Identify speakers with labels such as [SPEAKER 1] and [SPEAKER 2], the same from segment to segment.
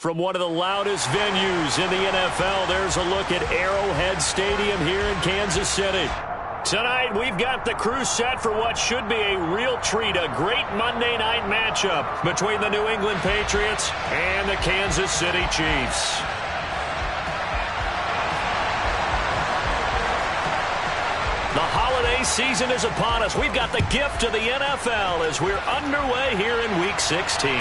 [SPEAKER 1] From one of the loudest venues in the NFL, there's a look at Arrowhead Stadium here in Kansas City. Tonight, we've got the crew set for what should be a real treat, a great Monday night matchup between the New England Patriots and the Kansas City Chiefs. The holiday season is upon us. We've got the gift of the NFL as we're underway here in Week 16.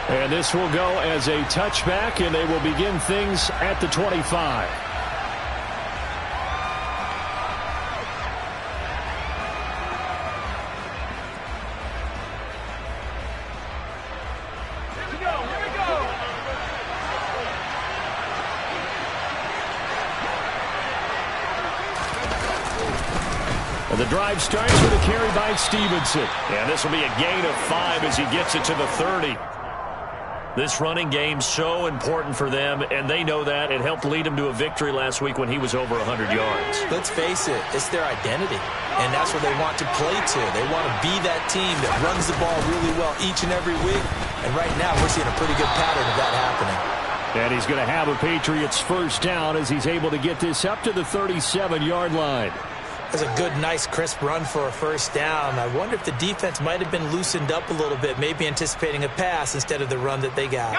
[SPEAKER 2] And this will go as a touchback, and they will begin things at the 25. And the drive starts with a carry by Stevenson.
[SPEAKER 1] And this will be a gain of 5 as he gets it to the 30. This running game so important for them, and they know that. It helped lead him to a victory last week when he was over 100 yards.
[SPEAKER 3] Let's face it, it's their identity, and that's what they want to play to. They want to be that team that runs the ball really well each and every week, and right now we're seeing a pretty good pattern of that happening.
[SPEAKER 2] And he's going to have a Patriots first down as he's able to get this up to the 37-yard line.
[SPEAKER 3] That's a good, nice, crisp run for a first down. I wonder if the defense might have been loosened up a little bit, maybe anticipating a pass instead of the run that they got.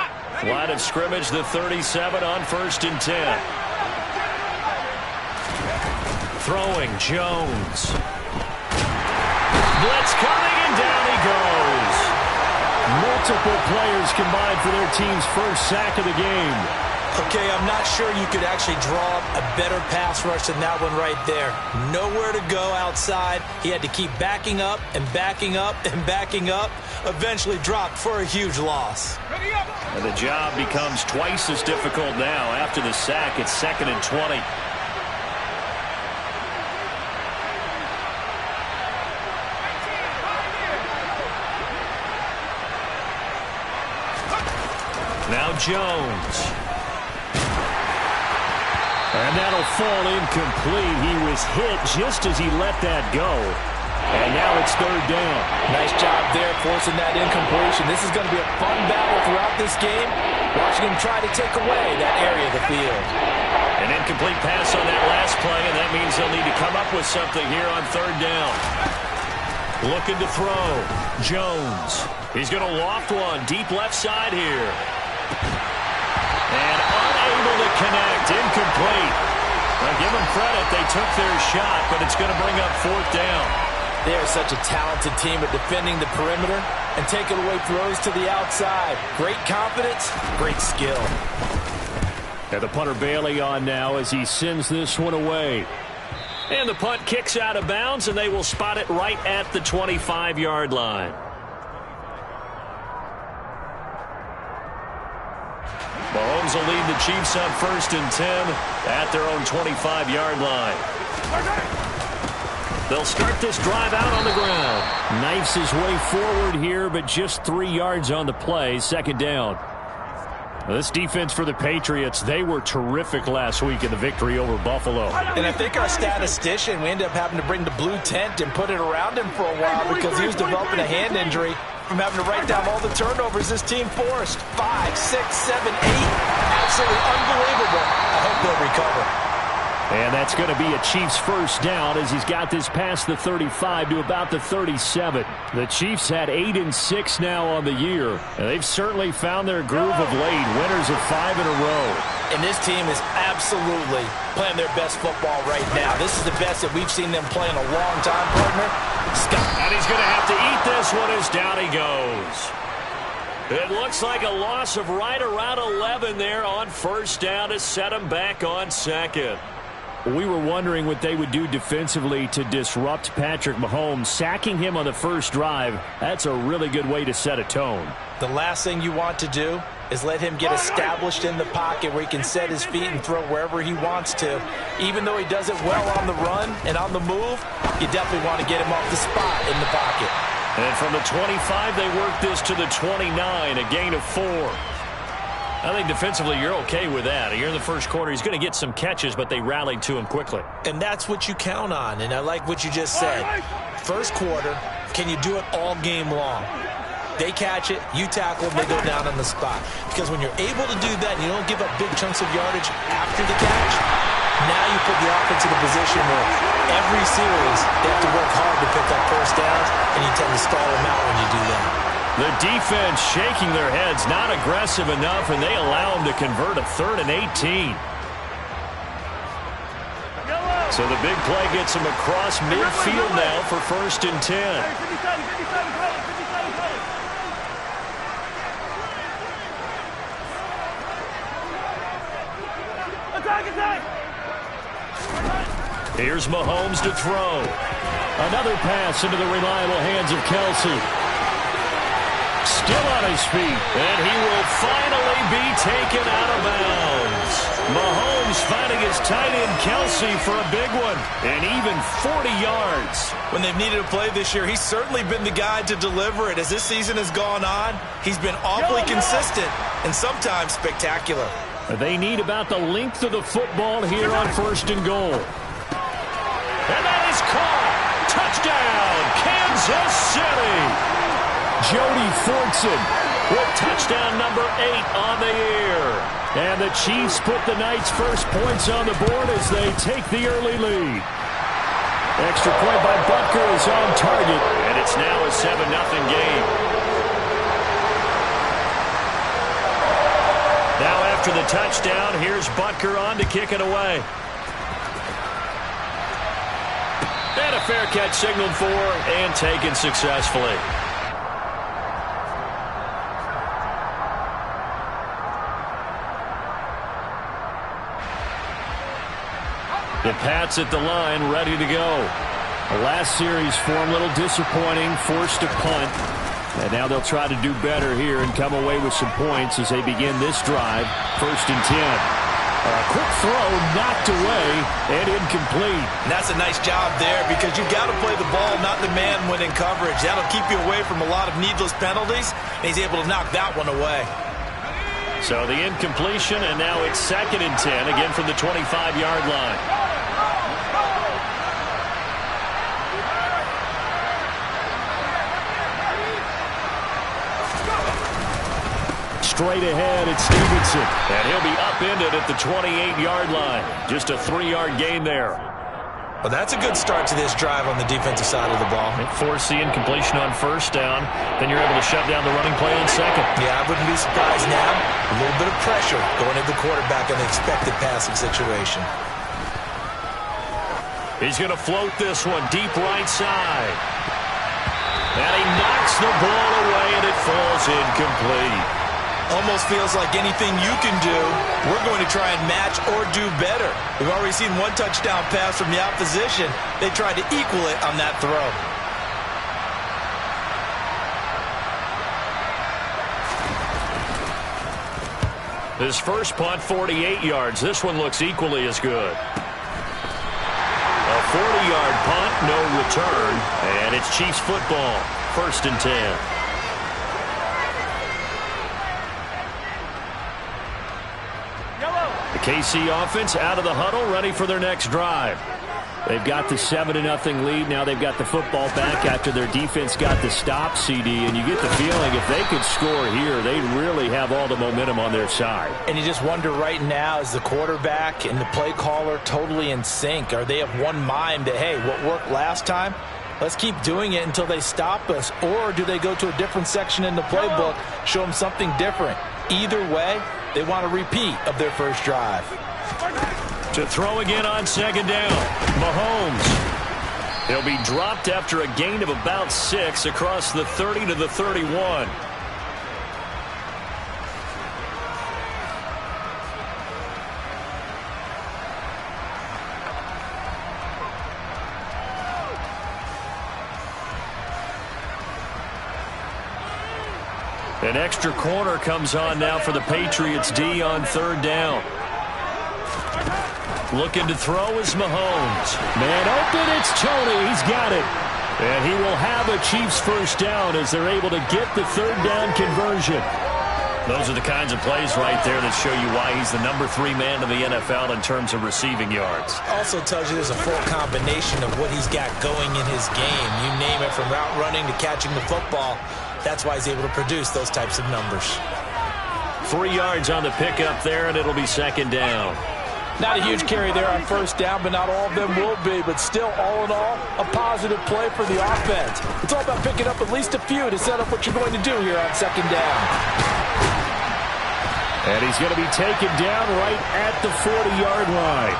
[SPEAKER 1] Line of scrimmage, the 37 on 1st and 10. Throwing, Jones. Blitz coming, and down he goes.
[SPEAKER 2] Multiple players combined for their team's first sack of the game.
[SPEAKER 3] Okay, I'm not sure you could actually draw a better pass rush than that one right there. Nowhere to go outside. He had to keep backing up and backing up and backing up. Eventually dropped for a huge loss.
[SPEAKER 1] And the job becomes twice as difficult now. After the sack, it's 2nd and 20. Now Jones.
[SPEAKER 2] And that'll fall incomplete. He was hit just as he let that go. And now it's 3rd down.
[SPEAKER 3] Nice job there forcing that incompletion. This is going to be a fun battle throughout this game. Watching him try to take away that area of the field.
[SPEAKER 1] An incomplete pass on that last play, and that means they'll need to come up with something here on 3rd down. Looking to throw. Jones. He's going to loft one. Deep left side here. And unable to connect. Incomplete. Now give them credit. They took their shot, but it's going to bring up 4th down.
[SPEAKER 3] They are such a talented team at defending the perimeter and taking away throws to the outside. Great confidence, great skill.
[SPEAKER 2] And the punter Bailey on now as he sends this one away.
[SPEAKER 1] And the punt kicks out of bounds, and they will spot it right at the 25-yard line. Mahomes will lead the Chiefs on 1st and 10 at their own 25-yard line. They'll start this drive out on the ground.
[SPEAKER 2] Knifes his way forward here, but just 3 yards on the play. 2nd down. This defense for the Patriots, they were terrific last week in the victory over Buffalo.
[SPEAKER 3] And I think our statistician, we ended up having to bring the blue tent and put it around him for a while because he was developing a hand injury from having to write down all the turnovers this team forced. 5, 6, 7, 8. Absolutely unbelievable. I hope they'll recover.
[SPEAKER 2] And that's going to be a Chiefs first down as he's got this past the 35 to about the 37. The Chiefs had 8 and 6 now on the year, and they've certainly found their groove of late. Winners of 5 in a row.
[SPEAKER 3] And this team is absolutely playing their best football right now. This is the best that we've seen them play in a long time, partner. Scott.
[SPEAKER 1] And he's going to have to eat this one as down he goes. It looks like a loss of right around 11 there on 1st down to set him back on 2nd.
[SPEAKER 2] We were wondering what they would do defensively to disrupt Patrick Mahomes. Sacking him on the first drive, that's a really good way to set a tone.
[SPEAKER 3] The last thing you want to do is let him get established in the pocket where he can set his feet and throw wherever he wants to. Even though he does it well on the run and on the move, you definitely want to get him off the spot in the pocket.
[SPEAKER 1] And from the 25, they work this to the 29, a gain of 4. I think defensively you're okay with that. Here in the first quarter, he's going to get some catches, but they rallied to him quickly.
[SPEAKER 3] And that's what you count on, and I like what you just said. First quarter, can you do it all game long? They catch it, you tackle them, they go down on the spot. Because when you're able to do that and you don't give up big chunks of yardage after the catch, now you put the offense in a position where every series they have to work hard to pick up first downs, and you tend to stall them out when you do that.
[SPEAKER 1] The defense shaking their heads, not aggressive enough, and they allow them to convert a 3rd and 18. So the big play gets them across midfield now for 1st and 10. Here's Mahomes to throw. Another pass into the reliable hands of Kelsey. Still on his feet, and he will finally be taken out of bounds. Mahomes finding his tight end Kelsey for a big one, and even 40 yards.
[SPEAKER 3] When they've needed a play this year, he's certainly been the guy to deliver it. As this season has gone on, he's been awfully consistent and sometimes spectacular.
[SPEAKER 1] They need about the length of the football here on 1st and goal. And that is caught. Touchdown, Kansas City. Jody Fortson with touchdown number 8 on the year. And the Chiefs put the Knights' first points on the board as they take the early lead. Extra point by Butker is on target, and it's now a 7-0 game. Now after the touchdown, here's Butker on to kick it away. And a fair catch signaled for and taken successfully. The Pats at the line, ready to go. The last series form a little disappointing, forced to punt. And now they'll try to do better here and come away with some points as they begin this drive. 1st and 10. A quick throw knocked away and incomplete.
[SPEAKER 3] And that's a nice job there because you've got to play the ball, not the man when in coverage. That'll keep you away from a lot of needless penalties, and he's able to knock that one away.
[SPEAKER 1] So the incompletion, and now it's 2nd and 10, again from the 25-yard line. Straight ahead, it's Stevenson. And he'll be upended at the 28-yard line. Just a 3-yard gain there.
[SPEAKER 3] Well, that's a good start to this drive on the defensive side of the ball.
[SPEAKER 1] Force the incompletion on 1st down. Then you're able to shut down the running play on 2nd.
[SPEAKER 3] Yeah, I wouldn't be surprised now. A little bit of pressure going at the quarterback in the expected passing situation.
[SPEAKER 1] He's going to float this one deep right side. And he knocks the ball away, and it falls incomplete.
[SPEAKER 3] Almost feels like anything you can do, we're going to try and match or do better. We've already seen one touchdown pass from the opposition. They tried to equal it on that throw.
[SPEAKER 1] His first punt, 48 yards. This one looks equally as good. A 40-yard punt, no return, and it's Chiefs football, 1st and 10. The KC offense out of the huddle, ready for their next drive. They've got the 7-0 lead. Now they've got the football back after their defense got the stop, CD. And you get the feeling if they could score here, they'd really have all the momentum on their side.
[SPEAKER 3] And you just wonder right now, is the quarterback and the play caller totally in sync? Are they of one mind that, hey, what worked last time, let's keep doing it until they stop us? Or do they go to a different section in the playbook, show them something different? Either way, they want a repeat of their first drive.
[SPEAKER 1] To throw again on 2nd down, Mahomes. He'll be dropped after a gain of about 6 across the 30 to the 31. An extra corner comes on now for the Patriots D on 3rd down. Looking to throw is Mahomes. Man open, it's Tony. He's got it. And he will have a Chiefs first down as they're able to get the 3rd down conversion. Those are the kinds of plays right there that show you why he's the number 3 man in the NFL in terms of receiving yards.
[SPEAKER 3] Also tells you there's a full combination of what he's got going in his game. You name it, from route running to catching the football. That's why he's able to produce those types of numbers.
[SPEAKER 1] 3 yards on the pickup there, and it'll be second down.
[SPEAKER 3] Not a huge carry there on first down, but not all of them will be. But still, all in all, a positive play for the offense. It's all about picking up at least a few to set up what you're going to do here on second down.
[SPEAKER 2] And he's going to be taken down right at the 40-yard line.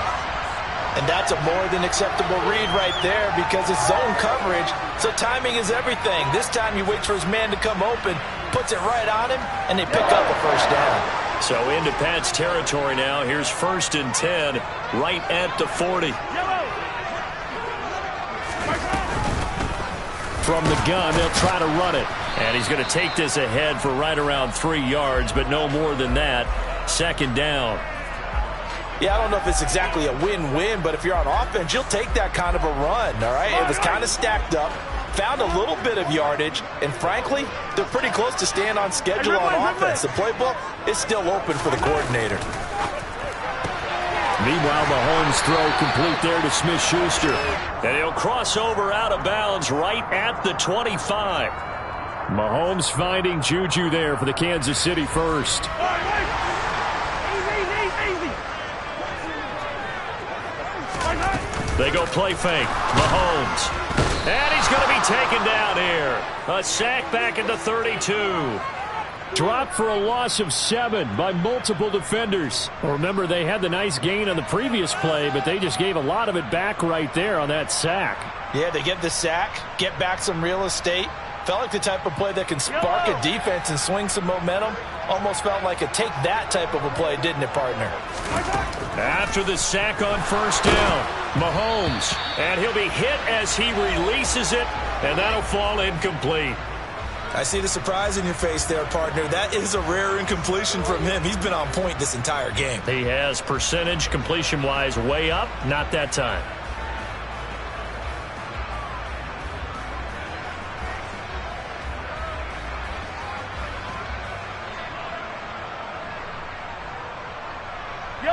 [SPEAKER 3] And that's a more than acceptable read right there because it's zone coverage, so timing is everything. This time he waits for his man to come open, puts it right on him, and they pick up a first down.
[SPEAKER 1] So into Pat's territory now. Here's 1st and 10 right at the 40.
[SPEAKER 2] From the gun, they'll try to run it.
[SPEAKER 1] And he's going to take this ahead for right around 3 yards, but no more than that. Second down.
[SPEAKER 3] Yeah, I don't know if it's exactly a win-win, but if you're on offense, you'll take that kind of a run, all right? It was kind of stacked up, found a little bit of yardage, and frankly, they're pretty close to staying on schedule on offense. The playbook is still open for the coordinator.
[SPEAKER 2] Meanwhile, Mahomes' throw complete there to Smith-Schuster.
[SPEAKER 1] And he'll cross over out of bounds right at the 25.
[SPEAKER 2] Mahomes finding Juju there for the Kansas City first.
[SPEAKER 1] They go play fake. Mahomes. And he's going to be taken down here. A sack back at the 32.
[SPEAKER 2] Dropped for a loss of 7 by multiple defenders. Remember, they had the nice gain on the previous play, but they just gave a lot of it back right there on that sack.
[SPEAKER 3] Yeah, they get the sack, get back some real estate. Felt like the type of play that can spark a defense and swing some momentum. Almost felt like a take that type of a play, didn't it, partner?
[SPEAKER 1] After the sack on first down, Mahomes. And he'll be hit as he releases it, and that'll fall incomplete.
[SPEAKER 3] I see the surprise in your face there, partner. That is a rare incompletion from him. He's been on point this entire game.
[SPEAKER 1] He has percentage completion-wise way up, not that time.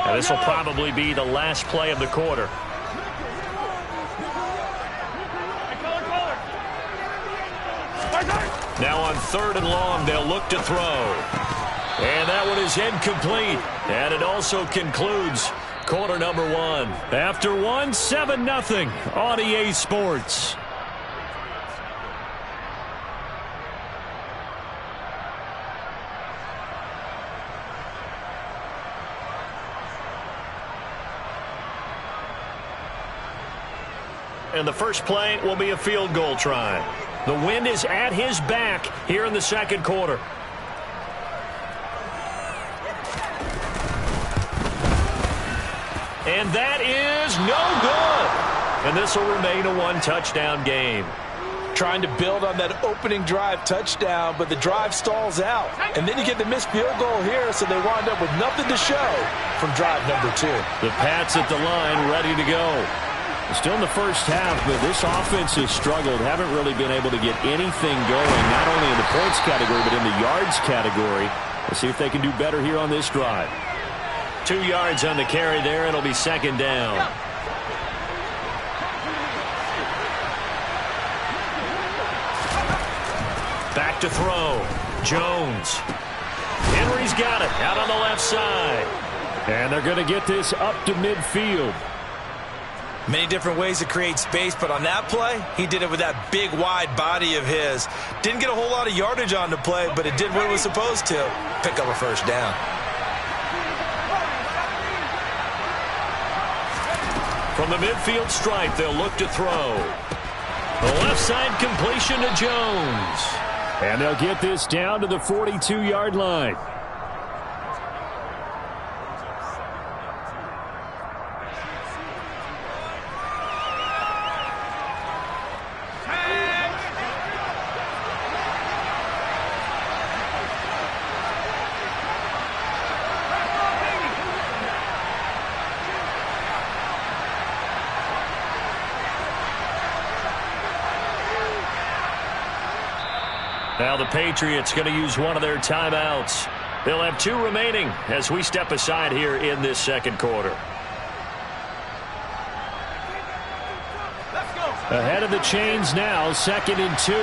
[SPEAKER 1] And this will probably be the last play of the quarter. Now on 3rd and long, they'll look to throw. And that one is incomplete. And it also concludes quarter number 1. After 1, 7-0 on EA Sports. And the first play will be a field goal try. The wind is at his back here in the second quarter. And that is no good. And this will remain a 1-touchdown game.
[SPEAKER 3] Trying to build on that opening drive touchdown, but the drive stalls out. And then you get the missed field goal here, so they wind up with nothing to show from drive number 2.
[SPEAKER 1] The Pats at the line ready to go.
[SPEAKER 2] Still in the first half, but this offense has struggled. Haven't really been able to get anything going, not only in the points category, but in the yards category. Let's see if they can do better here on this drive.
[SPEAKER 1] 2 yards on the carry there. It'll be second down. Back to throw. Jones. Henry's got it out on the left side.
[SPEAKER 2] And they're going to get this up to midfield.
[SPEAKER 3] Many different ways to create space, but on that play, he did it with that big, wide body of his. Didn't get a whole lot of yardage on the play, but it did what it was supposed to. Pick up a first down.
[SPEAKER 1] From the midfield stripe, they'll look to throw. The left side completion to Jones.
[SPEAKER 2] And they'll get this down to the 42-yard line.
[SPEAKER 1] Now the Patriots going to use one of their timeouts. They'll have 2 remaining as we step aside here in this second quarter.
[SPEAKER 2] Ahead of the chains now, 2nd and 2.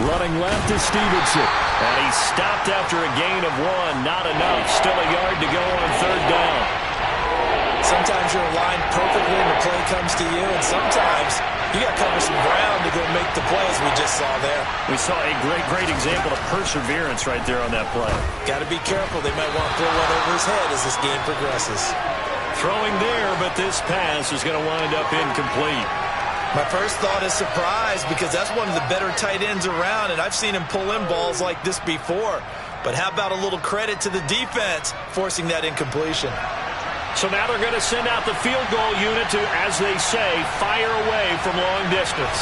[SPEAKER 2] Running left is Stevenson.
[SPEAKER 1] And he stopped after a gain of 1. Not enough. Still a yard to go on 3rd down.
[SPEAKER 3] Sometimes you're aligned perfectly and the play comes to you, and sometimes you got to cover some ground to go make the plays we just saw there.
[SPEAKER 1] We saw a great example of perseverance right there on that play.
[SPEAKER 3] Got to be careful. They might want to throw one over his head as this game progresses.
[SPEAKER 1] Throwing there, but this pass is going to wind up incomplete.
[SPEAKER 3] My first thought is surprise because that's one of the better tight ends around, and I've seen him pull in balls like this before. But how about a little credit to the defense forcing that incompletion?
[SPEAKER 1] So now they're going to send out the field goal unit to, as they say, fire away from long distance.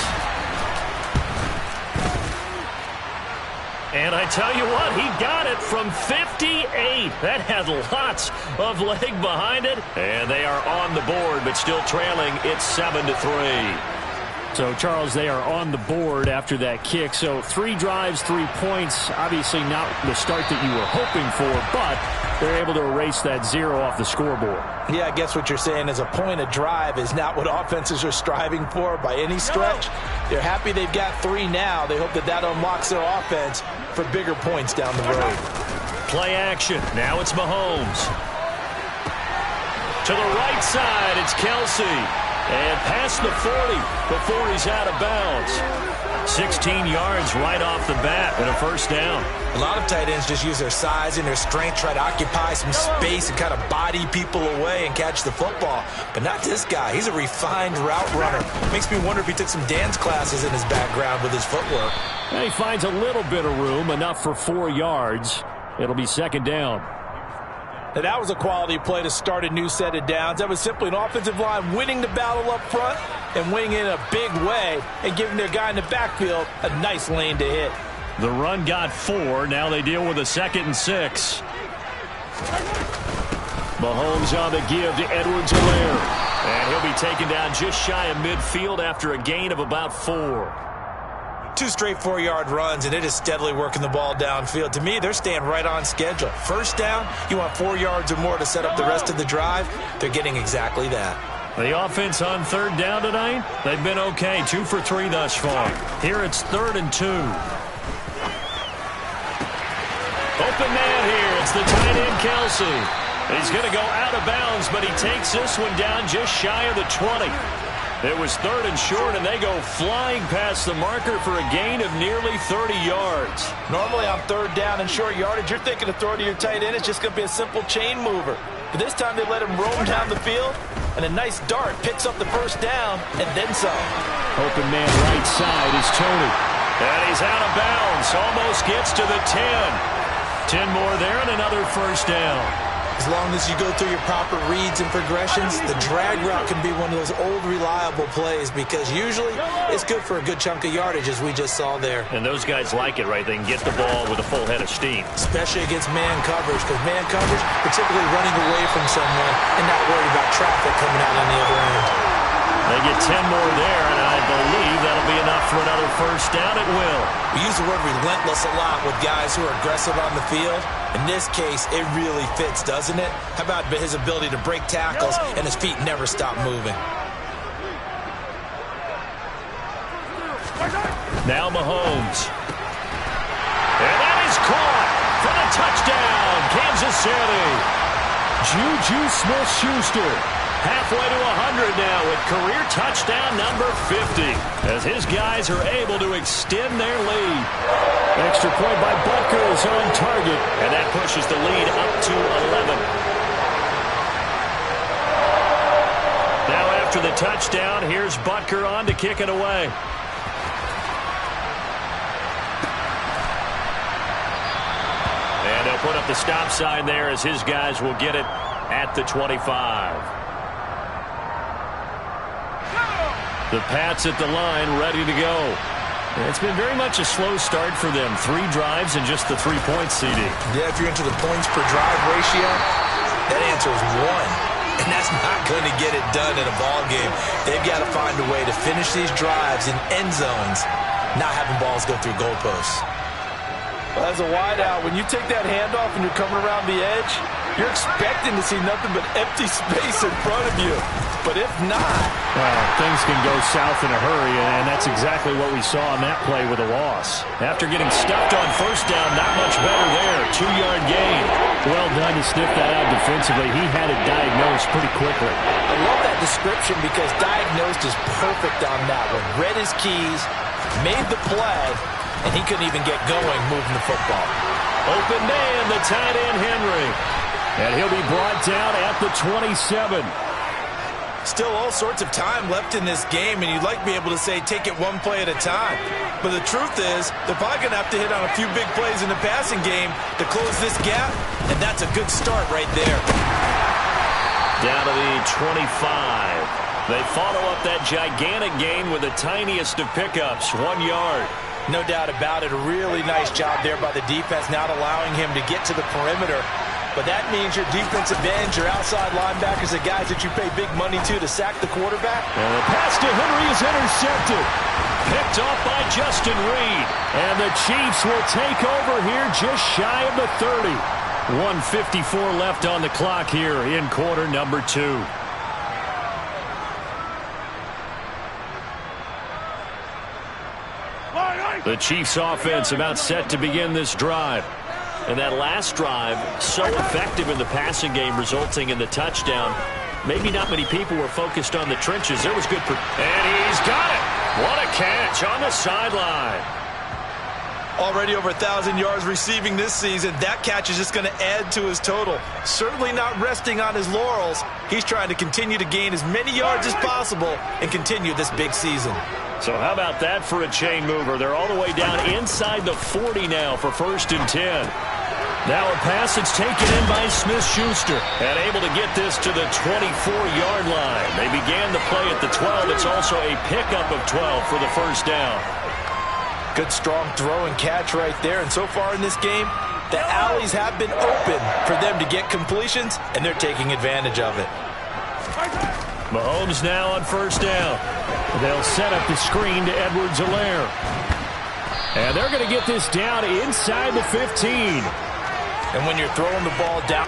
[SPEAKER 1] And I tell you what, he got it from 58. That had lots of leg behind it. And they are on the board, but still trailing. It's 7-3.
[SPEAKER 2] So, Charles, they are on the board after that kick. So 3 drives, 3 points. Obviously not the start that you were hoping for, but they're able to erase that 0 off the scoreboard.
[SPEAKER 3] Yeah, I guess what you're saying is a point a drive is not what offenses are striving for by any stretch. They're happy they've got 3 now. They hope that that unlocks their offense for bigger points down the road.
[SPEAKER 1] Play action. Now it's Mahomes. To the right side, it's Kelsey. And past the 40 before he's out of bounds. 16 yards right off the bat and a 1st down.
[SPEAKER 3] A lot of tight ends just use their size and their strength, try to occupy some space and kind of body people away and catch the football. But not this guy. He's a refined route runner. Makes me wonder if he took some dance classes in his background with his footwork.
[SPEAKER 2] And he finds a little bit of room, enough for 4 yards. It'll be 2nd down.
[SPEAKER 3] Now, that was a quality play to start a new set of downs. That was simply an offensive line winning the battle up front and winning in a big way and giving their guy in the backfield a nice lane to hit.
[SPEAKER 1] The run got 4. Now they deal with a 2nd and 6. Mahomes on the give to Edwards-Helaire. And he'll be taken down just shy of midfield after a gain of about 4.
[SPEAKER 3] 2 straight 4-yard runs, and it is steadily working the ball downfield. To me, they're staying right on schedule. 1st down, you want 4 yards or more to set up the rest of the drive. They're getting exactly that.
[SPEAKER 1] The offense on 3rd down tonight, they've been okay. 2 for 3 thus far. Here it's 3rd and 2. Open man here. It's the tight end, Kelsey. He's going to go out of bounds, but he takes this one down just shy of the 20. It was 3rd and short, and they go flying past the marker for a gain of nearly 30 yards.
[SPEAKER 3] Normally on 3rd down and short yardage, you're thinking of throwing to your tight end. It's just going to be a simple chain mover. But this time they let him roam down the field, and a nice dart picks up the 1st down, and then some.
[SPEAKER 2] Open man right side is Tony.
[SPEAKER 1] And he's out of bounds. Almost gets to the 10. 10 more there and another 1st down.
[SPEAKER 3] As long as you go through your proper reads and progressions, the drag route can be one of those old reliable plays because usually it's good for a good chunk of yardage as we just saw there.
[SPEAKER 1] And those guys like it, right? They can get the ball with a full head of steam.
[SPEAKER 3] Especially against man coverage because man coverage, we're typically running away from someone and not worried about traffic coming out on the other end.
[SPEAKER 1] They get 10 more there, and I believe that'll be enough for another 1st down. It will.
[SPEAKER 3] We use the word relentless a lot with guys who are aggressive on the field. In this case, it really fits, doesn't it? How about his ability to break tackles and his feet never stop moving?
[SPEAKER 1] Now Mahomes. And that is caught for the touchdown, Kansas City. Juju Smith-Schuster. Halfway to 100 now with career touchdown number 50 as his guys are able to extend their lead.
[SPEAKER 2] Extra point by Butker is on target.
[SPEAKER 1] And that pushes the lead up to 11. Now after the touchdown, here's Butker on to kick it away. And they'll put up the stop sign there as his guys will get it at the 25. The Pats at the line, ready to go. It's been very much a slow start for them. 3 drives and just the 3 points, CD.
[SPEAKER 3] Yeah, if you're into the points per drive ratio, that answer is 1. And that's not going to get it done in a ball game. They've got to find a way to finish these drives in end zones, not having balls go through goalposts. Well, as a wideout, when you take that handoff and you're coming around the edge, you're expecting to see nothing but empty space in front of you. But if not...
[SPEAKER 2] Well, things can go south in a hurry, and that's exactly what we saw on that play with a loss.
[SPEAKER 1] After getting stuffed on first down, not much better there. 2-yard gain.
[SPEAKER 2] Well done to sniff that out defensively. He had it diagnosed pretty quickly.
[SPEAKER 3] I love that description because diagnosed is perfect on that one. Read his keys, made the play, and he couldn't even get going moving the football.
[SPEAKER 1] Open man, the tight end Henry.
[SPEAKER 2] And he'll be brought down at the 27.
[SPEAKER 3] Still all sorts of time left in this game, and you'd like to be able to say take it one play at a time. But the truth is, they're probably going to have to hit on a few big plays in the passing game to close this gap, and that's a good start right there.
[SPEAKER 1] Down to the 25. They follow up that gigantic gain with the tiniest of pickups, 1 yard.
[SPEAKER 3] No doubt about it. A really nice job there by the defense, not allowing him to get to the perimeter. But that means your defensive ends, your outside linebackers, the guys that you pay big money to sack the quarterback.
[SPEAKER 2] And the pass to Henry is intercepted.
[SPEAKER 1] Picked off by Justin Reed.
[SPEAKER 2] And the Chiefs will take over here just shy of the 30.
[SPEAKER 1] 1:54 left on the clock here in quarter number 2. The Chiefs offense about set to begin this drive. And that last drive, so effective in the passing game, resulting in the touchdown. Maybe not many people were focused on the trenches. There was good... And he's got it! What a catch on the sideline.
[SPEAKER 3] Already over 1,000 yards receiving this season. That catch is just going to add to his total. Certainly not resting on his laurels. He's trying to continue to gain as many yards as possible and continue this big season.
[SPEAKER 1] So how about that for a chain mover? They're all the way down inside the 40 now for 1st and 10. Now a pass that's taken in by Smith-Schuster. And able to get this to the 24-yard line. They began the play at the 12. It's also a pickup of 12 for the first down.
[SPEAKER 3] Good strong throw and catch right there. And so far in this game, the alleys have been open for them to get completions, and they're taking advantage of it.
[SPEAKER 1] Mahomes now on first down.
[SPEAKER 2] They'll set up the screen to Edwards-Helaire. And they're going to get this down inside the 15.
[SPEAKER 3] And when you're throwing the ball down...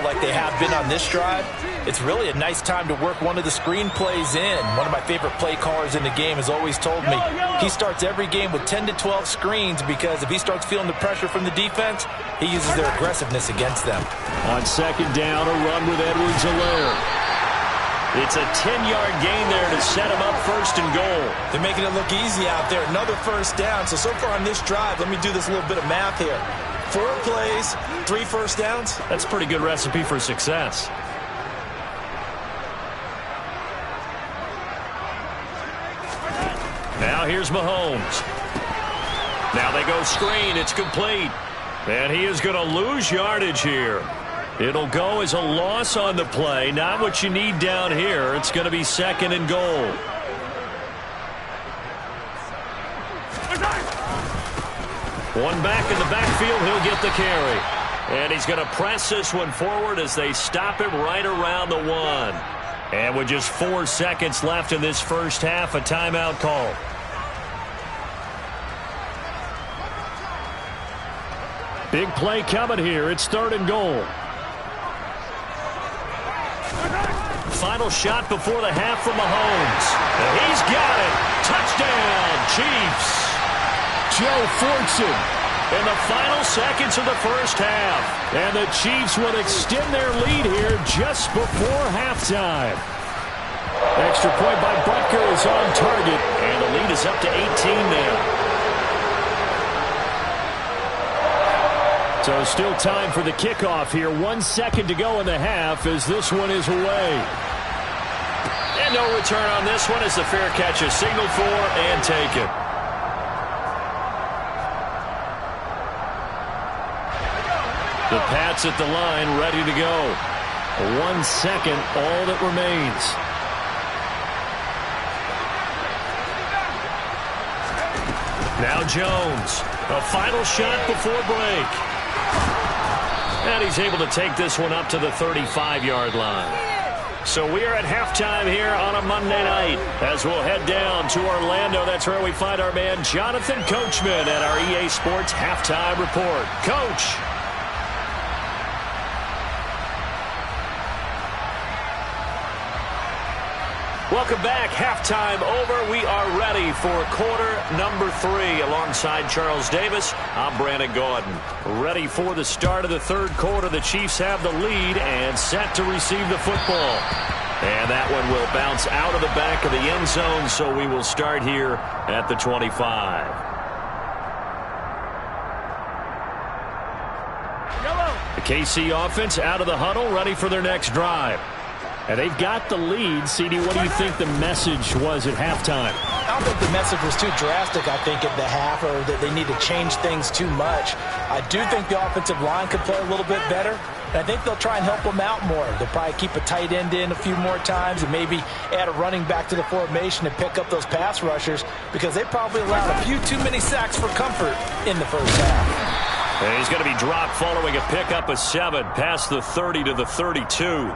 [SPEAKER 3] like they have been on this drive, it's really a nice time to work one of the screen plays in. One of my favorite play callers in the game has always told me he starts every game with 10 to 12 screens because if he starts feeling the pressure from the defense, he uses their aggressiveness against them.
[SPEAKER 2] On second down, a run with Edwards-Helaire.
[SPEAKER 1] It's a 10-yard gain there to set him up 1st and goal.
[SPEAKER 3] They're making it look easy out there. Another first down. So far on this drive, let me do this little bit of math here. 4 plays, 3 first downs.
[SPEAKER 1] That's a pretty good recipe for success. Now here's Mahomes. Now they go screen. It's complete. And he is going to lose yardage here. It'll go as a loss on the play. Not what you need down here. It's going to be 2nd and goal. One back in the backfield. He'll get the carry. And he's going to press this one forward as they stop him right around the 1. And with just 4 seconds left in this first half, a timeout call.
[SPEAKER 2] Big play coming here. It's 3rd and goal.
[SPEAKER 1] Final shot before the half from Mahomes. And he's got it. Touchdown, Chiefs.
[SPEAKER 2] Joe Fortson
[SPEAKER 1] in the final seconds of the first half.
[SPEAKER 2] And the Chiefs will extend their lead here just before halftime. Extra point by Butker is on target.
[SPEAKER 1] And the lead is up to 18 now.
[SPEAKER 2] So still time for the kickoff here. 1 second to go in the half as this one is away.
[SPEAKER 1] And no return on this one as the fair catch is signaled for and taken. The Pats at the line ready to go.
[SPEAKER 2] 1 second, all that remains.
[SPEAKER 1] Now Jones, a final shot before break. And he's able to take this one up to the 35-yard line. So we are at halftime here on a Monday night as we'll head down to Orlando. That's where we find our man Jonathan Coachman at our EA Sports Halftime Report. Coach. Welcome back. Halftime over. We are ready for quarter number 3. Alongside Charles Davis, I'm Brandon Gordon. Ready for the start of the third quarter. The Chiefs have the lead and set to receive the football. And that one will bounce out of the back of the end zone, so we will start here at the 25. The KC offense out of the huddle, ready for their next drive. And they've got the lead. CD, what do you think the message was at halftime?
[SPEAKER 3] I don't think the message was too drastic, I think, at the half, or that they need to change things too much. I do think the offensive line could play a little bit better. And I think they'll try and help them out more. They'll probably keep a tight end in a few more times and maybe add a running back to the formation and pick up those pass rushers, because they probably allowed a few too many sacks for comfort in the first half.
[SPEAKER 1] And he's going to be dropped following a pickup of 7 past the 30 to the 32.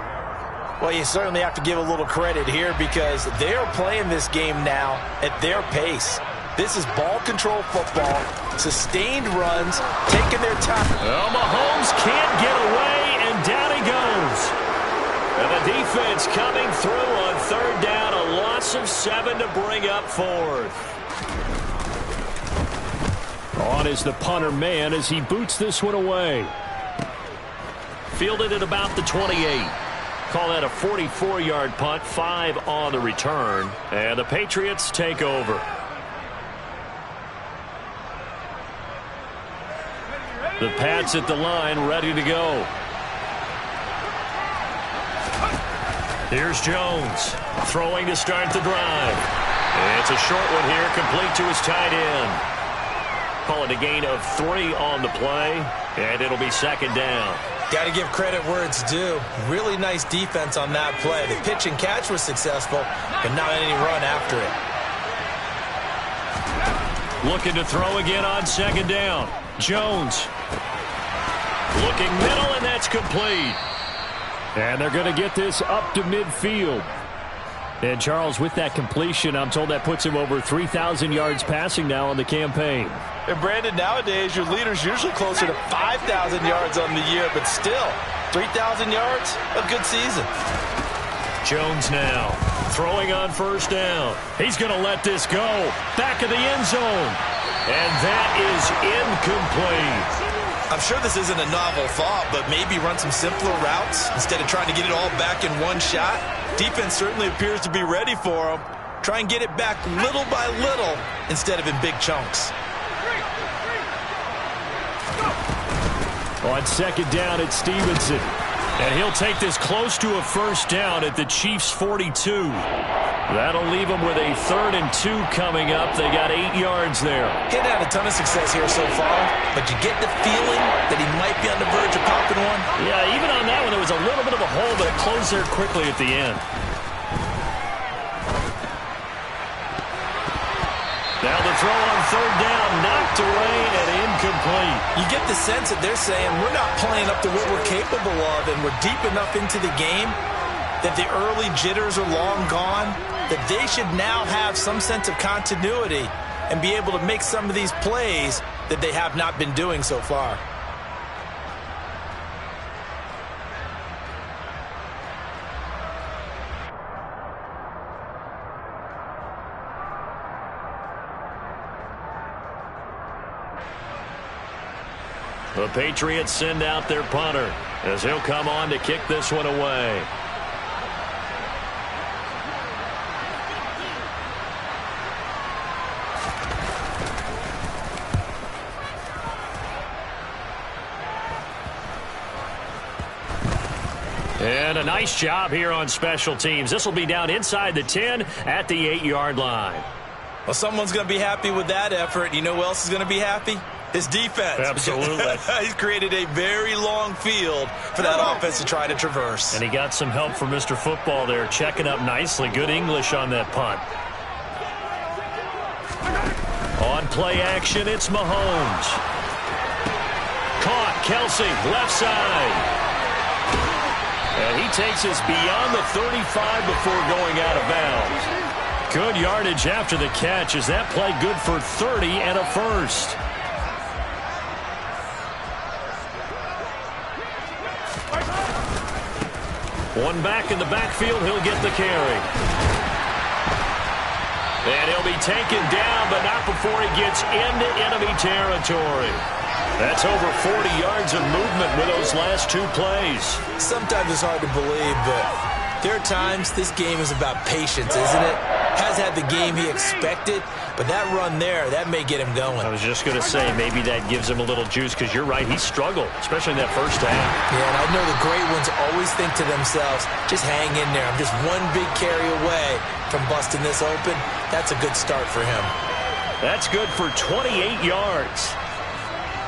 [SPEAKER 3] Well, you certainly have to give a little credit here, because they're playing this game now at their pace. This is ball control football, sustained runs, taking their time.
[SPEAKER 1] Well, Mahomes can't get away, and down he goes. And the defense coming through on third down, a loss of 7 to bring up fourth.
[SPEAKER 2] On is the punter man as he boots this one away.
[SPEAKER 1] Fielded at about the 28. Call that a 44-yard punt, 5 on the return. And the Patriots take over. The Pats at the line, ready to go. Here's Jones, throwing to start the drive. It's a short one here, complete to his tight end. Call it a gain of 3 on the play, and it'll be second down.
[SPEAKER 3] Got to give credit where it's due. Really nice defense on that play. The pitch and catch was successful, but not any run after it.
[SPEAKER 1] Looking to throw again on second down. Jones. Looking middle, and that's complete.
[SPEAKER 2] And they're going to get this up to midfield. And Charles, with that completion, I'm told that puts him over 3,000 yards passing now on the campaign.
[SPEAKER 3] And Brandon, nowadays your leader's usually closer to 5,000 yards on the year, but still, 3,000 yards, a good season.
[SPEAKER 1] Jones now throwing on first down. He's going to let this go. Back of the end zone. And that is incomplete.
[SPEAKER 3] I'm sure this isn't a novel thought, but maybe run some simpler routes instead of trying to get it all back in one shot. Defense certainly appears to be ready for him. Try and get it back little by little instead of in big chunks.
[SPEAKER 2] On second down, it's Stevenson.
[SPEAKER 1] And he'll take this close to a first down at the Chiefs' 42. That'll leave them with a 3rd and 2 coming up. They got 8 yards there.
[SPEAKER 3] He'd had a ton of success here so far, but you get the feeling that he might be on the verge of popping one.
[SPEAKER 1] Yeah, even on that one, there was a little bit of a hole, but it closed there quickly at the end. Now the throw on third down, knocked away and incomplete.
[SPEAKER 3] You get the sense that they're saying we're not playing up to what we're capable of, and we're deep enough into the game that the early jitters are long gone, that they should now have some sense of continuity and be able to make some of these plays that they have not been doing so far.
[SPEAKER 1] The Patriots send out their punter as he'll come on to kick this one away. And a nice job here on special teams. This will be down inside the 10 at the 8-yard line.
[SPEAKER 3] Well, someone's going to be happy with that effort. You know who else is going to be happy? His defense.
[SPEAKER 1] Absolutely.
[SPEAKER 3] He's created a very long field for that offense to try to traverse.
[SPEAKER 1] And he got some help from Mr. Football there, checking up nicely. Good English on that punt. On play action, it's Mahomes. Caught, Kelsey, left side. And he takes us beyond the 35 before going out of bounds. Good yardage after the catch. Is that play good for 30 and a first? One back in the backfield, he'll get the carry. And he'll be taken down, but not before he gets into enemy territory. That's over 40 yards of movement with those last two plays.
[SPEAKER 3] Sometimes it's hard to believe, but there are times this game is about patience, isn't it? Has had the game he expected, but that run there, that may get him going.
[SPEAKER 1] I was just going to say, maybe that gives him a little juice, because you're right, he struggled, especially in that first half.
[SPEAKER 3] Yeah, and I know the great ones always think to themselves, just hang in there. I'm just one big carry away from busting this open. That's a good start for him.
[SPEAKER 1] That's good for 28 yards.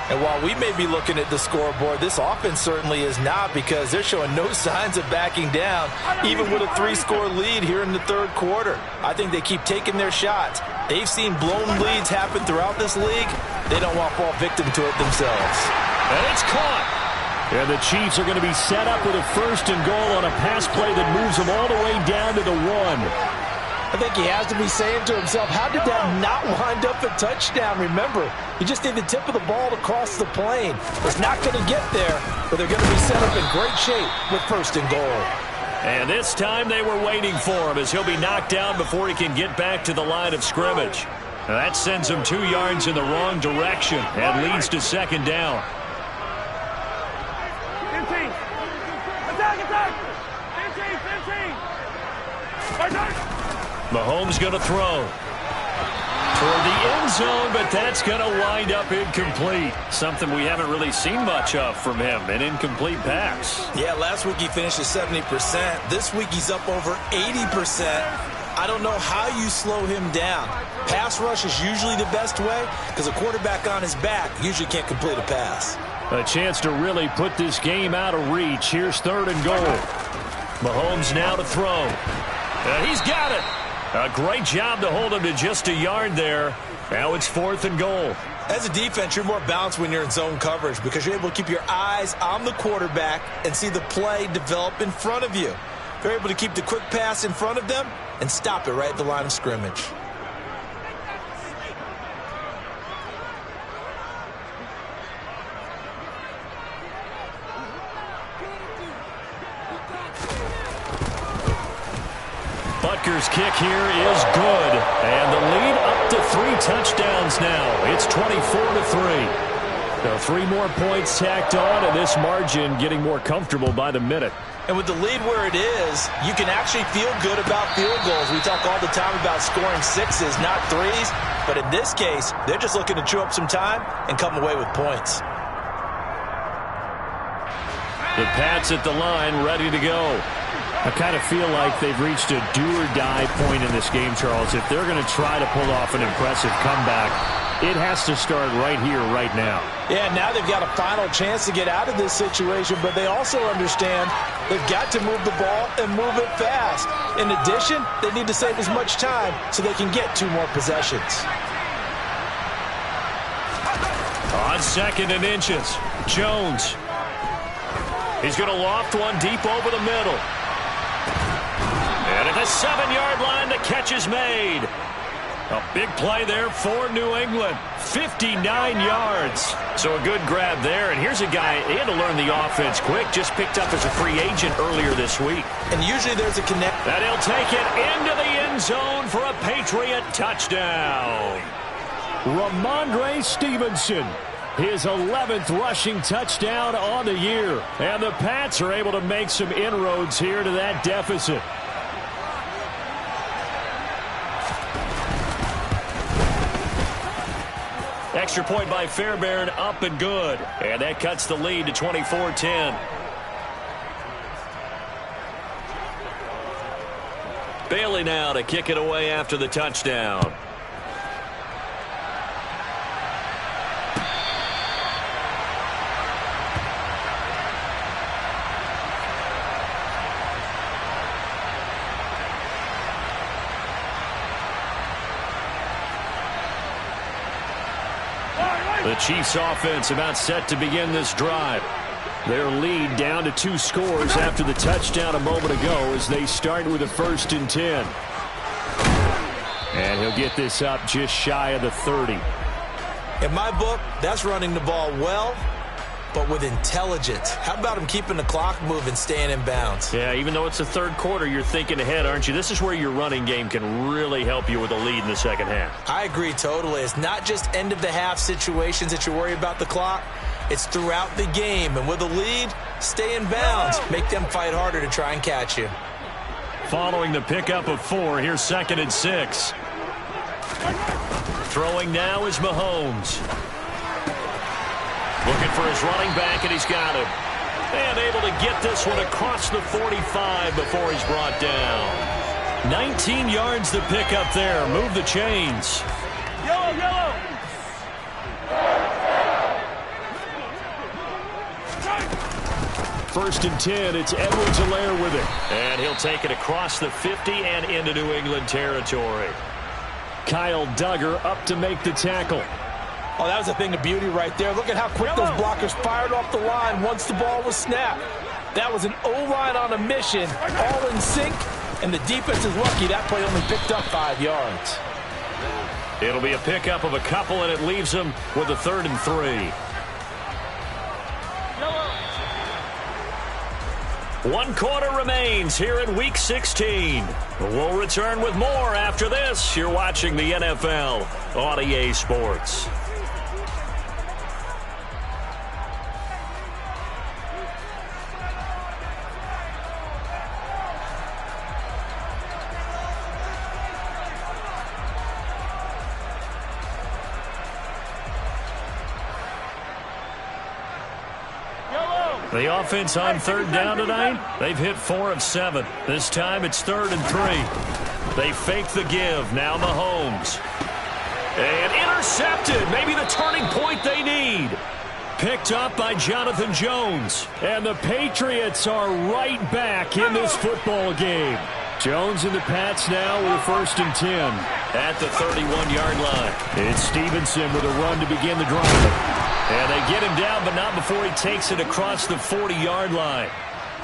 [SPEAKER 3] And while we may be looking at the scoreboard, this offense certainly is not, because they're showing no signs of backing down, even with a 3-score lead here in the third quarter. I think they keep taking their shots. They've seen blown leads happen throughout this league. They don't want to fall victim to it themselves.
[SPEAKER 1] And it's caught.
[SPEAKER 2] And the Chiefs are going to be set up with a 1st and goal on a pass play that moves them all the way down to the 1.
[SPEAKER 3] I think he has to be saying to himself, how did that not wind up a touchdown? Remember, you just need the tip of the ball to cross the plane. It's not going to get there, but they're going to be set up in great shape with 1st and goal.
[SPEAKER 1] And this time they were waiting for him, as he'll be knocked down before he can get back to the line of scrimmage. Now that sends him 2 yards in the wrong direction and leads to 2nd down.
[SPEAKER 4] 15. Attack! 15.
[SPEAKER 1] Mahomes going to throw toward the end zone, but that's going to wind up incomplete. Something we haven't really seen much of from him, an incomplete pass.
[SPEAKER 3] Yeah, last week he finished at 70%. This week he's up over 80%. I don't know how you slow him down. Pass rush is usually the best way, because a quarterback on his back usually can't complete a pass.
[SPEAKER 2] A chance to really put this game out of reach. Here's 3rd and goal.
[SPEAKER 1] Mahomes now to throw. He's got it. A great job to hold him to just a yard there. Now it's 4th and goal.
[SPEAKER 3] As a defense, you're more balanced when you're in zone coverage, because you're able to keep your eyes on the quarterback and see the play develop in front of you. You're able to keep the quick pass in front of them and stop it right at the line of scrimmage.
[SPEAKER 1] Butker's kick here is good. And the lead up to 3 touchdowns now. It's 24-3. So 3 more points tacked on, and this margin getting more comfortable by the minute.
[SPEAKER 3] And with the lead where it is, you can actually feel good about field goals. We talk all the time about scoring 6s, not 3s. But in this case, they're just looking to chew up some time and come away with points.
[SPEAKER 1] The Pats at the line, ready to go.
[SPEAKER 2] I kind of feel like they've reached a do-or-die point in this game, Charles. If they're going to try to pull off an impressive comeback, it has to start right here, right now.
[SPEAKER 3] Yeah, now they've got a final chance to get out of this situation, but they also understand they've got to move the ball and move it fast. In addition, they need to save as much time so they can get 2 more possessions.
[SPEAKER 1] On 2nd and inches, Jones. He's going to loft one deep over the middle. And at the 7-yard line, the catch is made. A big play there for New England. 59 yards. So a good grab there. And here's a guy, he had to learn the offense quick. Just picked up as a free agent earlier this week.
[SPEAKER 3] And usually there's a connect.
[SPEAKER 1] And he'll take it into the end zone for a Patriot touchdown.
[SPEAKER 2] Ramondre Stevenson. His 11th rushing touchdown on the year. And the Pats are able to make some inroads here to that deficit.
[SPEAKER 1] Extra point by Fairbairn, up and good. And that cuts the lead to 24-10. Bailey now to kick it away after the touchdown. The Chiefs offense about set to begin this drive. Their lead down to 2 scores after the touchdown a moment ago as they start with a 1st and 10. And he'll get this up just shy of the 30.
[SPEAKER 3] In my book, that's running the ball well, but with intelligence. How about him keeping the clock moving, staying in bounds?
[SPEAKER 1] Yeah, even though it's the 3rd quarter, you're thinking ahead, aren't you? This is where your running game can really help you with a lead in the 2nd half.
[SPEAKER 3] I agree totally. It's not just end-of-the-half situations that you worry about the clock. It's throughout the game. And with a lead, stay in bounds. Make them fight harder to try and catch you.
[SPEAKER 1] Following the pickup of 4, here's 2nd and 6. Throwing now is Mahomes. Looking for his running back, and he's got him. And able to get this one across the 45 before he's brought down. 19 yards to pick up there. Move the chains.
[SPEAKER 4] Yellow, yellow.
[SPEAKER 1] 1st and 10. It's Edwards-Helaire with it. And he'll take it across the 50 and into New England territory. Kyle Duggar up to make the tackle.
[SPEAKER 3] Oh, that was a thing of beauty right there. Look at how quick those blockers fired off the line once the ball was snapped. That was an O-line on a mission, all in sync, and the defense is lucky that play only picked up 5 yards.
[SPEAKER 1] It'll be a pickup of a couple, and it leaves them with a 3rd and 3. 1 quarter remains here in Week 16. We'll return with more after this. You're watching the NFL on EA Sports. The offense on 3rd down tonight, they've hit 4 of 7. This time it's 3rd and 3. They fake the give. Now Mahomes. And intercepted. Maybe the turning point they need. Picked up by Jonathan Jones. And the Patriots are right back in this football game. Jones and the Pats now with a 1st and 10. At the 31-yard line. It's Stevenson with a run to begin the drive. And they get him down, but not before he takes it across the 40-yard line.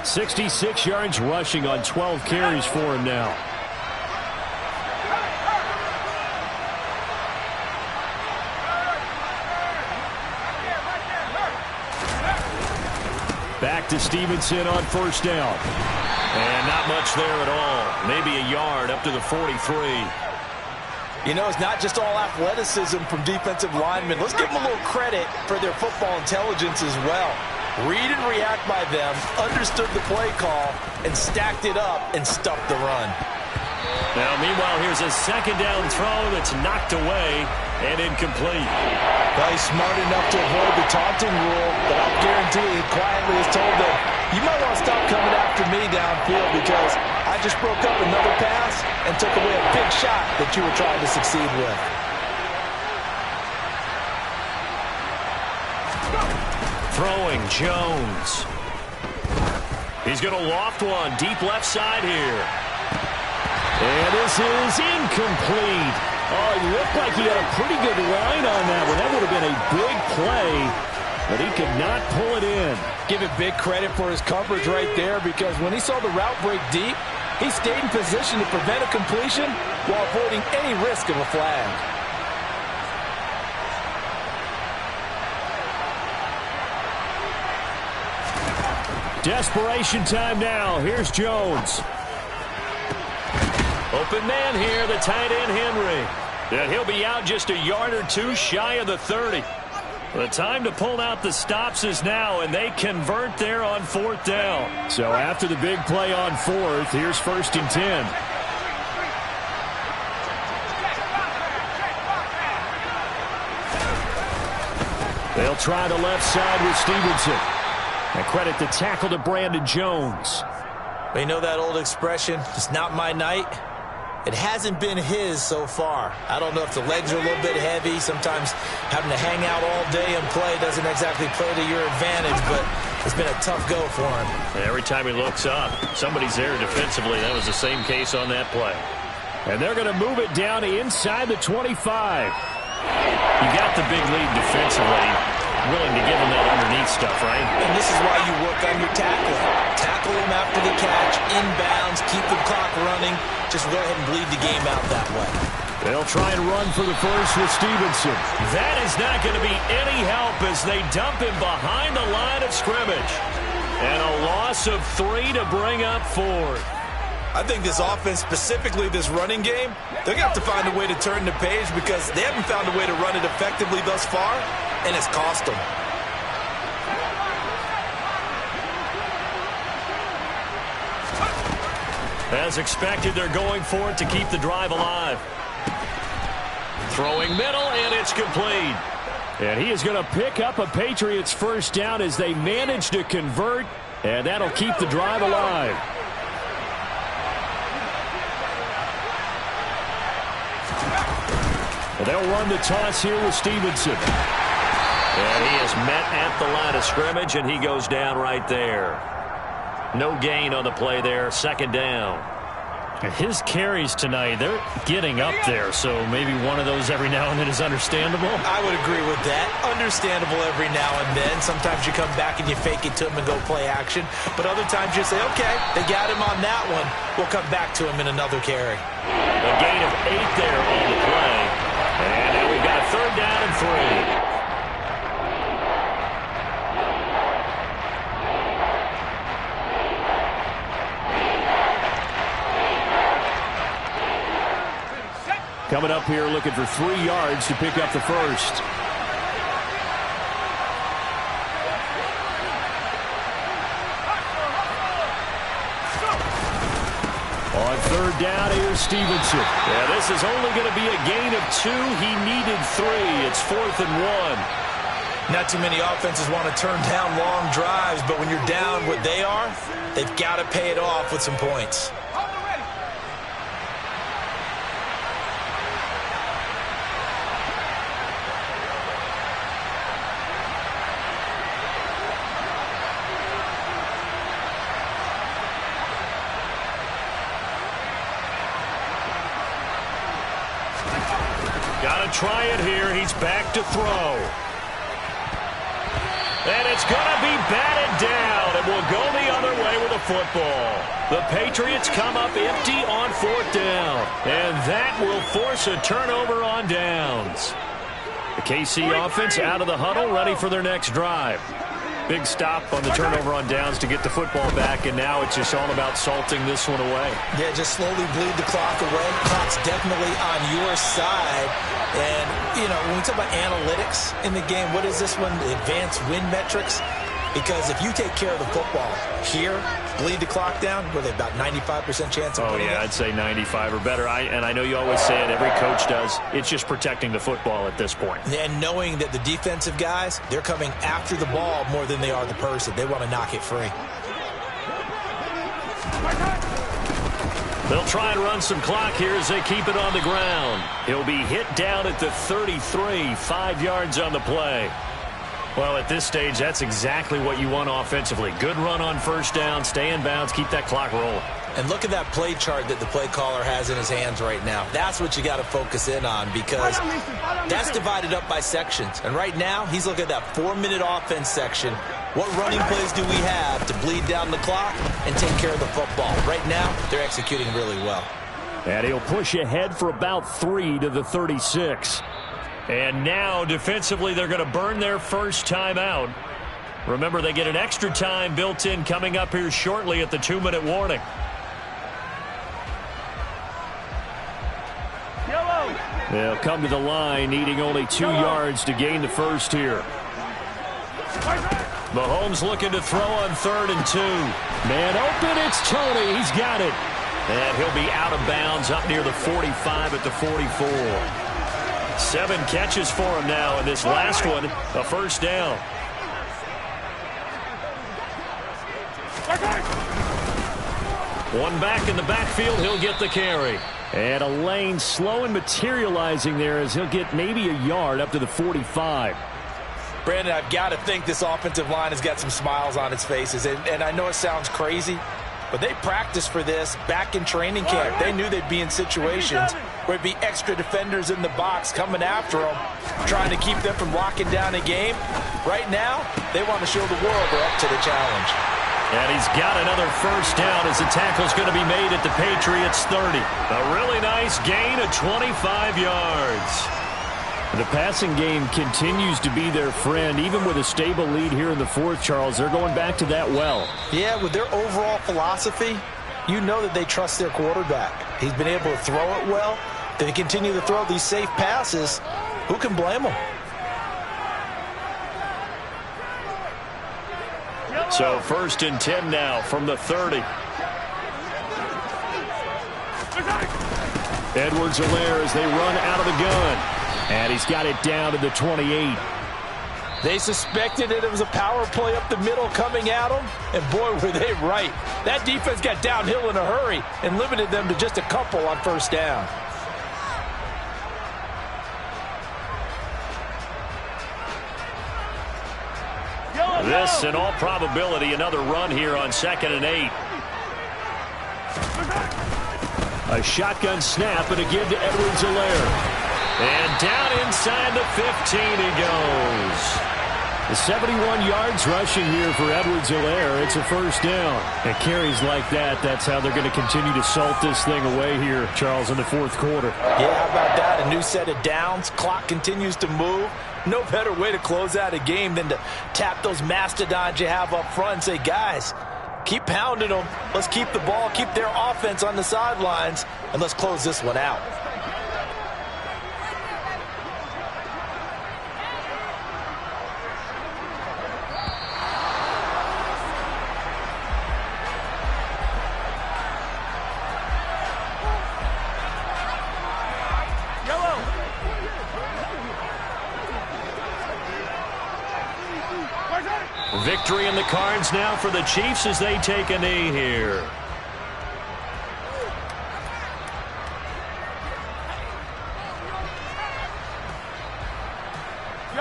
[SPEAKER 1] 66 yards rushing on 12 carries for him now. Back to Stevenson on 1st down. And not much there at all. Maybe a yard up to the 43.
[SPEAKER 3] You know, it's not just all athleticism from defensive linemen. Let's give them a little credit for their football intelligence as well. Read and react by them, understood the play call, and stacked it up and stuffed the run.
[SPEAKER 1] Now, meanwhile, here's a 2nd down throw that's knocked away and incomplete.
[SPEAKER 3] Well, he's smart enough to avoid the taunting rule, but I'll guarantee he quietly has told them, you might want to stop coming after me downfield because I just broke up another pass and took away a big shot that you were trying to succeed with.
[SPEAKER 1] Throwing Jones. He's going to loft one deep left side here. And this is incomplete. Oh, it looked like he had a pretty good line on that one. That would have been a big play, but he could not pull it in.
[SPEAKER 3] Give it big credit for his coverage right there because when he saw the route break deep, he stayed in position to prevent a completion while avoiding any risk of a flag.
[SPEAKER 1] Desperation time now. Here's Jones. Open man here, the tight end Henry. And he'll be out just a yard or 2 shy of the 30. The time to pull out the stops is now, and they convert there on 4th down. So after the big play on 4th, here's 1st and 10. They'll try the left side with Stevenson. And credit the tackle to Brandon Jones.
[SPEAKER 3] We know that old expression, it's not my night. It hasn't been his so far. I don't know if the legs are a little bit heavy. Sometimes having to hang out all day and play doesn't exactly play to your advantage, but it's been a tough go for him.
[SPEAKER 1] And every time he looks up, somebody's there defensively. That was the same case on that play. And they're going to move it down inside the 25. You got
[SPEAKER 2] got the big lead defensively. Willing to give him that underneath stuff, right?
[SPEAKER 3] And this is why you work on your tackling. Tackle him after the catch, inbounds, keep the clock running. Just go ahead and bleed the game out that way.
[SPEAKER 2] They'll try and run for the first with Stevenson.
[SPEAKER 1] That is not going to be any help as they dump him behind the line of scrimmage. And a loss of 3 to bring up 4.
[SPEAKER 3] I think this offense, specifically this running game, they're going to have to find a way to turn the page because they haven't found a way to run it effectively thus far, and it's cost them.
[SPEAKER 1] As expected, they're going for it to keep the drive alive. Throwing middle, and it's complete.
[SPEAKER 2] And he is going to pick up a Patriots first down as they manage to convert, and that'll keep the drive alive. And they'll run the toss here with Stevenson.
[SPEAKER 1] And he is met at the line of scrimmage, and he goes down right there. No gain on the play there, second down.
[SPEAKER 2] His carries tonight, they're getting up there, so maybe one of those every now and then is understandable.
[SPEAKER 3] I would agree with that. Understandable every now and then. Sometimes you come back and you fake it to him and go play action. But other times you say, okay, they got him on that one. We'll come back to him in another carry.
[SPEAKER 1] A gain of 8 there on the play. And now we've got a third down and 3.
[SPEAKER 2] Coming up here looking for 3 yards to pick up the first. On third down, here's Stevenson.
[SPEAKER 1] Yeah, this is only going to be a gain of 2. He needed 3. It's 4th and 1.
[SPEAKER 3] Not too many offenses want to turn down long drives, but when you're down what they are, they've got to pay it off with some points.
[SPEAKER 1] Got to try it here. He's back to throw. And it's going to be batted down. It will go the other way with the football. The Patriots come up empty on 4th down. And that will force a turnover on downs.
[SPEAKER 2] The KC offense out of the huddle, ready for their next drive. Big stop on the turnover on downs to get the football back, and now it's just all about salting this one away.
[SPEAKER 3] Yeah, just slowly bleed the clock away. Clock's definitely on your side. And, you know, when we talk about analytics in the game, what is this one? The advanced win metrics? Because if you take care of the football here, bleed the clock down, with about 95% chance of winning.
[SPEAKER 2] Oh, yeah, I'd say 95 or better. And I know you always say it, every coach does. It's just protecting the football at this point.
[SPEAKER 3] And knowing that the defensive guys, they're coming after the ball more than they are the person. They want to knock it free.
[SPEAKER 1] They'll try and run some clock here as they keep it on the ground. He'll be hit down at the 33, 5 yards on the play.
[SPEAKER 2] Well, at this stage, that's exactly what you want offensively. Good run on first down, stay in bounds, keep that clock rolling.
[SPEAKER 3] And look at that play chart that the play caller has in his hands right now. That's what you got to focus in on because that's divided up by sections. And right now, he's looking at that 4-minute offense section. What running plays do we have to bleed down the clock and take care of the football? Right now, they're executing really well.
[SPEAKER 2] And he'll push ahead for about 3 to the 36.
[SPEAKER 1] And now, defensively, they're going to burn their first time out. Remember, they get an extra time built in coming up here shortly at the 2-minute warning.
[SPEAKER 2] They'll come to the line, needing only 2 yards to gain the first here.
[SPEAKER 1] Mahomes looking to throw on 3rd and 2.
[SPEAKER 2] Man open, it's Tony. He's got it.
[SPEAKER 1] And he'll be out of bounds up near the 45 at the 44. 7 catches for him now, and this last one, a first down. One back in the backfield, he'll get the carry.
[SPEAKER 2] And a lane slow and materializing there as he'll get maybe a yard up to the 45.
[SPEAKER 3] Brandon, I've got to think this offensive line has got some smiles on its faces. And I know it sounds crazy, But they practiced for this back in training camp. They knew they'd be in situations where it'd be extra defenders in the box coming after them, trying to keep them from locking down a game. Right now, they want to show the world they're up to the challenge.
[SPEAKER 1] And he's got another first down as the tackle's going to be made at the Patriots 30. A really nice gain of 25 yards.
[SPEAKER 2] The passing game continues to be their friend. Even with a stable lead here in the fourth, Charles, they're going back to that well.
[SPEAKER 3] Yeah, with their overall philosophy, you know that they trust their quarterback. He's been able to throw it well. They continue to throw these safe passes. Who can blame them?
[SPEAKER 1] So 1st and 10 now from the 30.
[SPEAKER 2] Edwards-Helaire as they run out of the gun. And he's got it down to the 28.
[SPEAKER 3] They suspected it was a power play up the middle coming at them, and boy, were they right. That defense got downhill in a hurry and limited them to just a couple on first down.
[SPEAKER 1] This, in all probability, another run here on 2nd and 8.
[SPEAKER 2] A shotgun snap and a give to Edwards-Helaire.
[SPEAKER 1] And down inside the 15 he goes.
[SPEAKER 2] The 71 yards rushing here for Edwards-Helaire. It's a first down. And carries like that, that's how they're going to continue to salt this thing away here, Charles, in the fourth quarter.
[SPEAKER 3] Yeah, how about that? A new set of downs. Clock continues to move. No better way to close out a game than to tap those mastodons you have up front and say, guys, keep pounding them. Let's keep the ball, keep their offense on the sidelines, and let's close this one out.
[SPEAKER 1] Victory in the cards now for the Chiefs as they take a knee here.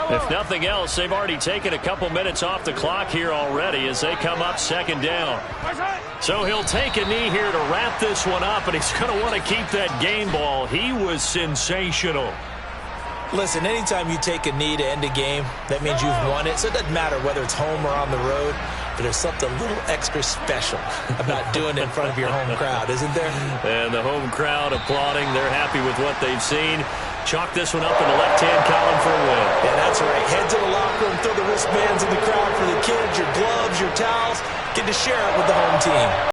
[SPEAKER 1] If nothing else, they've already taken a couple minutes off the clock here already as they come up 2nd down. So he'll take a knee here to wrap this one up, and he's going to want to keep that game ball. He was sensational.
[SPEAKER 3] Listen, anytime you take a knee to end a game, that means you've won it. So it doesn't matter whether it's home or on the road, but there's something a little extra special about doing it in front of your home crowd, isn't there?
[SPEAKER 1] And the home crowd applauding. They're happy with what they've seen. Chalk this one up in the left-hand column for a win.
[SPEAKER 3] Yeah, that's right. Head to the locker room, throw the wristbands in the crowd for the kids, your gloves, your towels. Get to share it with the home team.